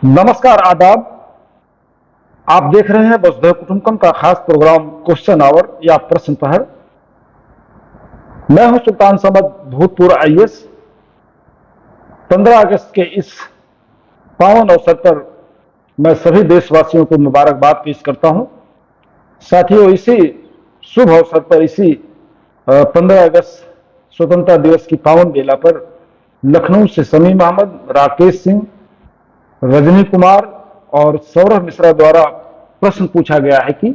नमस्कार, आदाब। आप देख रहे हैं वसुधैव कुटुंबकम का खास प्रोग्राम क्वेश्चन आवर या प्रश्न पहर। मैं हूं सुल्तान समद, भूतपूर्व आईएएस। 15 अगस्त के इस पावन अवसर पर मैं सभी देशवासियों को मुबारकबाद पेश करता हूं। साथियों, इसी शुभ अवसर पर, इसी 15 अगस्त स्वतंत्रता दिवस की पावन बेला पर लखनऊ से समीम अहमद, राकेश सिंह, रजनी कुमार और सौरभ मिश्रा द्वारा प्रश्न पूछा गया है कि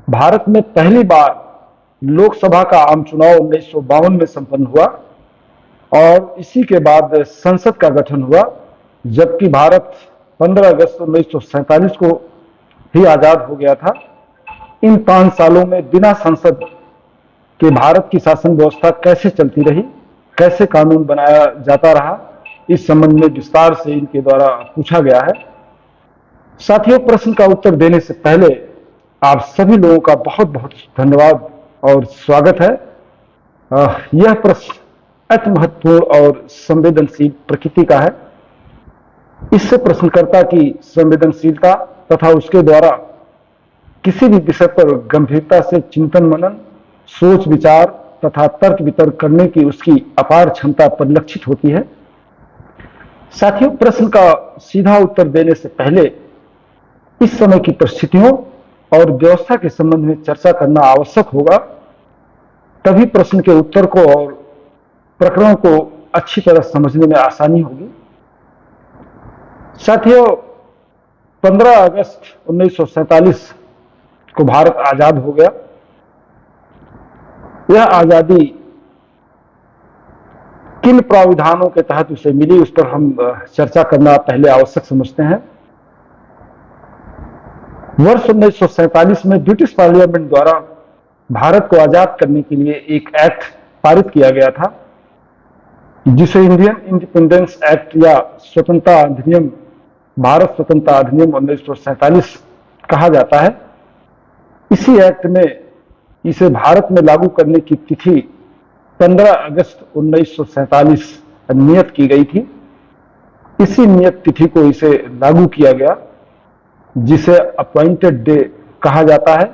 भारत में पहली बार लोकसभा का आम चुनाव 1952 में संपन्न हुआ और इसी के बाद संसद का गठन हुआ, जबकि भारत 15 अगस्त 1947 को ही आजाद हो गया था। इन 5 सालों में बिना संसद के भारत की शासन व्यवस्था कैसे चलती रही, कैसे कानून बनाया जाता रहा, इस संबंध में विस्तार से इनके द्वारा पूछा गया है। साथियों, प्रश्न का उत्तर देने से पहले आप सभी लोगों का बहुत बहुत धन्यवाद और स्वागत है। यह प्रश्न अति महत्वपूर्ण और संवेदनशील प्रकृति का है। इससे प्रश्नकर्ता की संवेदनशीलता तथा उसके द्वारा किसी भी विषय पर गंभीरता से चिंतन मनन, सोच विचार तथा तर्क वितर्क करने की उसकी अपार क्षमता परिलक्षित होती है। साथियों, प्रश्न का सीधा उत्तर देने से पहले इस समय की परिस्थितियों और व्यवस्था के संबंध में चर्चा करना आवश्यक होगा, तभी प्रश्न के उत्तर को और प्रकरण को अच्छी तरह समझने में आसानी होगी। साथियों, 15 अगस्त 1947 को भारत आजाद हो गया। यह आजादी किन प्राविधानों के तहत उसे मिली, उस पर हम चर्चा करना पहले आवश्यक समझते हैं। वर्ष 1947 में ब्रिटिश पार्लियामेंट द्वारा भारत को आजाद करने के लिए एक एक्ट पारित किया गया था, जिसे इंडियन इंडिपेंडेंस एक्ट या स्वतंत्रता अधिनियम, भारत स्वतंत्रता अधिनियम 1947 कहा जाता है। इसी एक्ट में इसे भारत में लागू करने की तिथि 15 अगस्त 1947 नियत की गई थी। इसी नियत तिथि को इसे लागू किया गया, जिसे अपॉइंटेड डे कहा जाता है।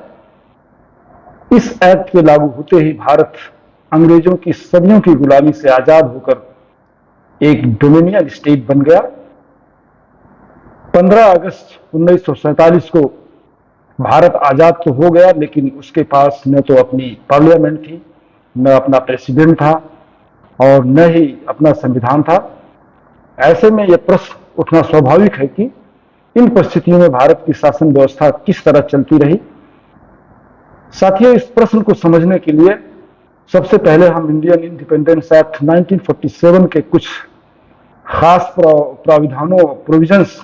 इस एक्ट के लागू होते ही भारत अंग्रेजों की सदियों की गुलामी से आजाद होकर एक डोमिनियन स्टेट बन गया। 15 अगस्त 1947 को भारत आजाद तो हो गया, लेकिन उसके पास न तो अपनी पार्लियामेंट थी, न अपना प्रेसिडेंट था और न ही अपना संविधान था। ऐसे में यह प्रश्न उठना स्वाभाविक है कि इन परिस्थितियों में भारत की शासन व्यवस्था किस तरह चलती रही। साथियों, इस प्रश्न को समझने के लिए सबसे पहले हम इंडियन इंडिपेंडेंस एक्ट 1947 के कुछ खास प्राविधानों, प्रोविजंस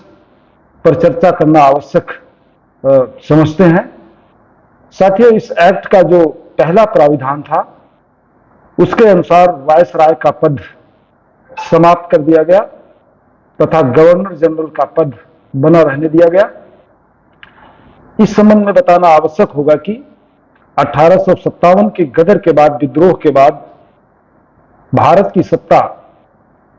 पर चर्चा करना आवश्यक समझते हैं। साथियों, इस एक्ट का जो पहला प्राविधान था, उसके अनुसार वायसराय का पद समाप्त कर दिया गया तथा गवर्नर जनरल का पद बना रहने दिया गया। इस संबंध में बताना आवश्यक होगा कि 1857 के गदर के बाद, विद्रोह के बाद, भारत की सत्ता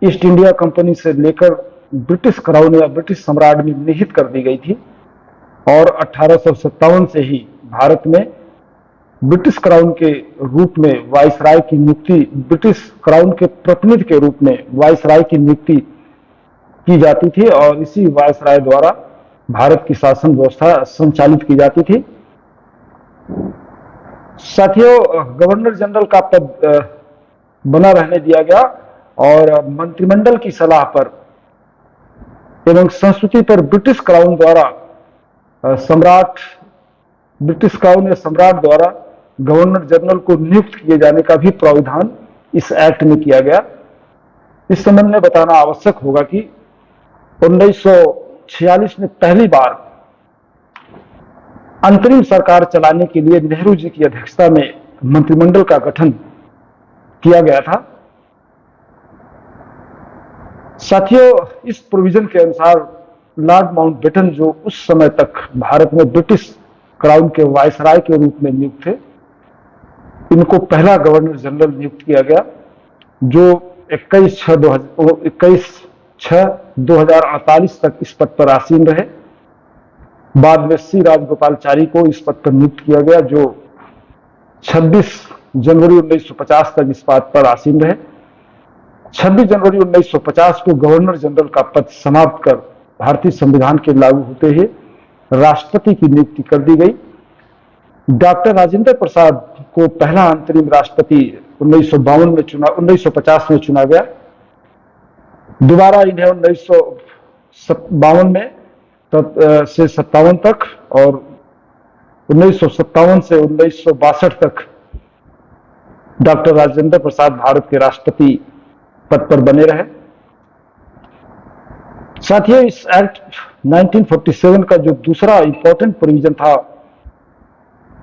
ईस्ट इंडिया कंपनी से लेकर ब्रिटिश क्राउन या ब्रिटिश सम्राट में निहित कर दी गई थी और 1857 से ही भारत में ब्रिटिश क्राउन के रूप में वायसराय की नियुक्ति, ब्रिटिश क्राउन के प्रतिनिधि के रूप में वायसराय की नियुक्ति की जाती थी और इसी वायसराय द्वारा भारत की शासन व्यवस्था संचालित की जाती थी। साथियों, गवर्नर जनरल का पद बना रहने दिया गया और मंत्रिमंडल की सलाह पर एवं संस्तुति पर ब्रिटिश क्राउन द्वारा ब्रिटिश क्राउन या सम्राट द्वारा गवर्नर जनरल को नियुक्त किए जाने का भी प्रावधान इस एक्ट में किया गया। इस संबंध में बताना आवश्यक होगा कि 1946 में पहली बार अंतरिम सरकार चलाने के लिए नेहरू जी की अध्यक्षता में मंत्रिमंडल का गठन किया गया था। साथियों, इस प्रोविजन के अनुसार लॉर्ड माउंटबेटन, जो उस समय तक भारत में ब्रिटिश क्राउन के वायसराय के रूप में नियुक्त थे, इनको पहला गवर्नर जनरल नियुक्त किया गया, जो 21 6/2048 तक इस पद पर आसीन रहे। बाद में सी राजगोपालचारी को इस पद पर नियुक्त किया गया, जो 26 जनवरी 1950 तक इस पद पर आसीन रहे। 26 जनवरी 1950 को गवर्नर जनरल का पद समाप्त कर भारतीय संविधान के लागू होते ही राष्ट्रपति की नियुक्ति कर दी गई। डॉक्टर राजेंद्र प्रसाद को पहला अंतरिम राष्ट्रपति 1950 में चुना गया। दोबारा इन्हें 1952 में से 57 तक और 1957 से 1962 तक डॉक्टर राजेंद्र प्रसाद भारत के राष्ट्रपति पद पर बने रहे। साथियों, इस एक्ट 1947 का जो दूसरा इंपॉर्टेंट प्रोविजन था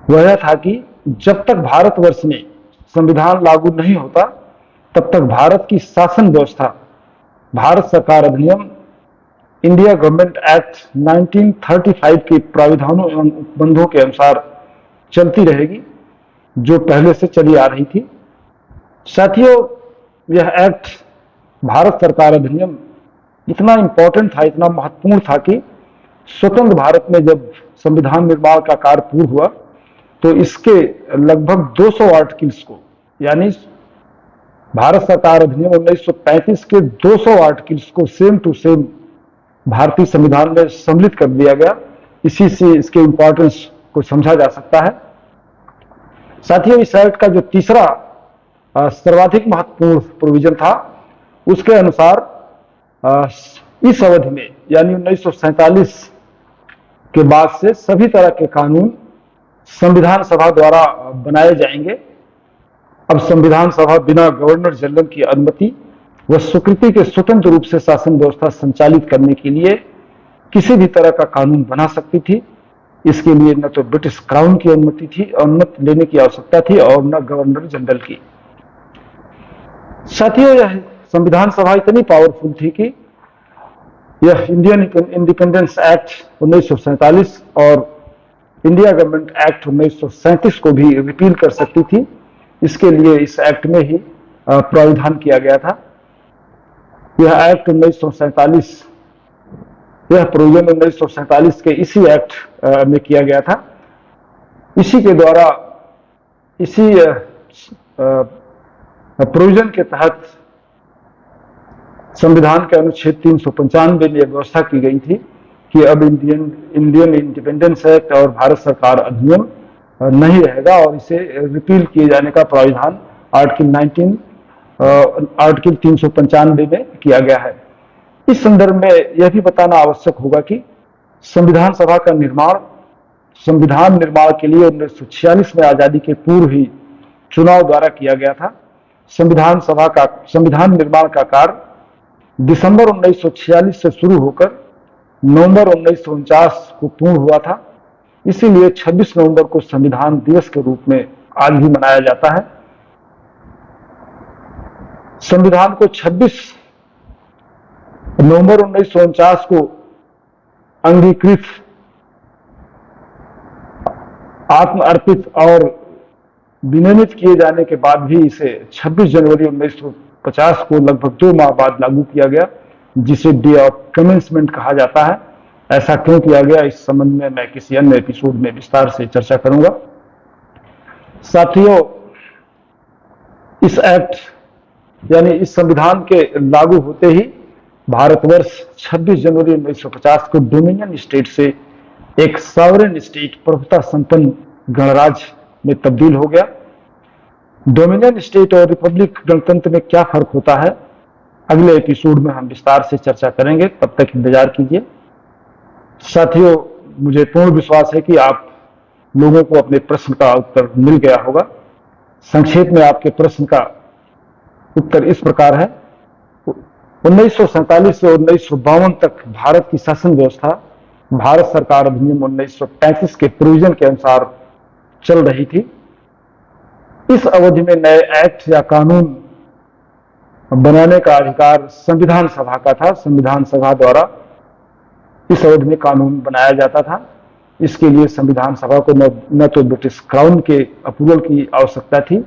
वह यह था कि जब तक भारतवर्ष में संविधान लागू नहीं होता तब तक भारत की शासन व्यवस्था भारत सरकार अधिनियम, इंडिया गवर्नमेंट एक्ट 1935 के प्राविधानों एवं उपबंधों के अनुसार चलती रहेगी, जो पहले से चली आ रही थी। साथियों, यह एक्ट भारत सरकार अधिनियम इतना इंपॉर्टेंट था, इतना महत्वपूर्ण था कि स्वतंत्र भारत में जब संविधान निर्माण का कार्य पूर्ण हुआ तो इसके लगभग 200 आर्टिकल्स को, यानी भारत सरकार अधिनियम 1935 के 200 आर्टिकल्स को सेम टू सेम भारतीय संविधान में सम्मिलित कर दिया गया। इसी से इसके इंपॉर्टेंस को समझा जा सकता है। साथियों, इस एक्ट का जो तीसरा सर्वाधिक महत्वपूर्ण प्रोविजन था, उसके अनुसार इस अवधि में यानी 1947 के बाद से सभी तरह के कानून संविधान सभा द्वारा बनाए जाएंगे। अब संविधान सभा बिना गवर्नर जनरल की अनुमति व स्वीकृति के स्वतंत्र रूप से शासन व्यवस्था संचालित करने के लिए किसी भी तरह का कानून बना सकती थी। इसके लिए न तो ब्रिटिश क्राउन की अनुमति लेने की आवश्यकता थी और न गवर्नर जनरल की। साथियों, यह संविधान सभा इतनी पावरफुल थी कि यह इंडियन इंडिपेंडेंस एक्ट 1947 और इंडिया गवर्नमेंट एक्ट 1937 को भी रिपील कर सकती थी। इसके लिए इस एक्ट में ही प्रावधान किया गया था। यह एक्ट 1947, यह प्रोविजन 1947 के इसी एक्ट में किया गया था। इसी के द्वारा, इसी प्रोविजन के तहत संविधान के अनुच्छेद 395 में यह व्यवस्था की गई थी कि अब इंडियन इंडिपेंडेंस एक्ट और भारत सरकार अधिनियम नहीं रहेगा और इसे रिपील किए जाने का प्रावधान आर्टिकल 395 में किया गया है। इस संदर्भ में यह भी बताना आवश्यक होगा कि संविधान सभा का निर्माण संविधान निर्माण के लिए 1946 में आजादी के पूर्व ही चुनाव द्वारा किया गया था। संविधान निर्माण का कार्य दिसंबर 1946 से शुरू होकर नवंबर 1949 को पूर्ण हुआ था। इसीलिए 26 नवंबर को संविधान दिवस के रूप में आज भी मनाया जाता है। संविधान को 26 नवंबर 1949 को अंगीकृत, आत्म अर्पित और विनियमित किए जाने के बाद भी इसे 26 जनवरी 1950 को लगभग 2 माह बाद लागू किया गया, जिसे डे ऑफ कमेंसमेंट कहा जाता है। ऐसा क्यों किया गया, इस संबंध में मैं किसी अन्य एपिसोड में विस्तार से चर्चा करूंगा। साथियों, इस एक्ट यानी इस संविधान के लागू होते ही भारतवर्ष 26 जनवरी 1950 को डोमिनियन स्टेट से एक सॉवरेन स्टेट, प्रभुता संपन्न गणराज्य में तब्दील हो गया। डोमिनियन स्टेट और रिपब्लिक गणतंत्र में क्या फर्क होता है, अगले एपिसोड में हम विस्तार से चर्चा करेंगे। तब तक इंतजार कीजिए। साथियों, मुझे पूर्ण विश्वास है कि आप लोगों को अपने प्रश्न का उत्तर मिल गया होगा। संक्षेप में आपके प्रश्न का उत्तर इस प्रकार है। 1947 से 1952 तक भारत की शासन व्यवस्था भारत सरकार अधिनियम 1935 के प्रोविजन के अनुसार चल रही थी। इस अवधि में नए एक्ट या कानून बनाने का अधिकार संविधान सभा का था। संविधान सभा द्वारा इस अवधि में कानून बनाया जाता था। इसके लिए संविधान सभा को न तो ब्रिटिश क्राउन के अप्रूवल की आवश्यकता थी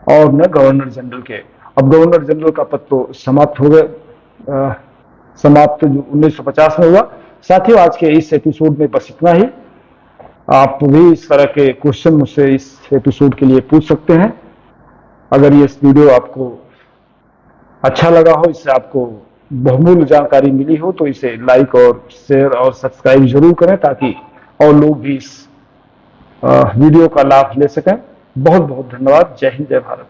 और न गवर्नर जनरल के। अब गवर्नर जनरल का पद तो समाप्त हो गया, समाप्त जो 1950 में हुआ। साथियों, आज के इस एपिसोड में बस इतना ही। आप भी इस तरह के क्वेश्चन मुझसे इस एपिसोड के लिए पूछ सकते हैं। अगर ये वीडियो आपको अच्छा लगा हो, इससे आपको बहुमूल्य जानकारी मिली हो, तो इसे लाइक और शेयर और सब्सक्राइब जरूर करें, ताकि और लोग भी इस वीडियो का लाभ ले सकें। बहुत बहुत धन्यवाद। जय हिंद, जय भारत।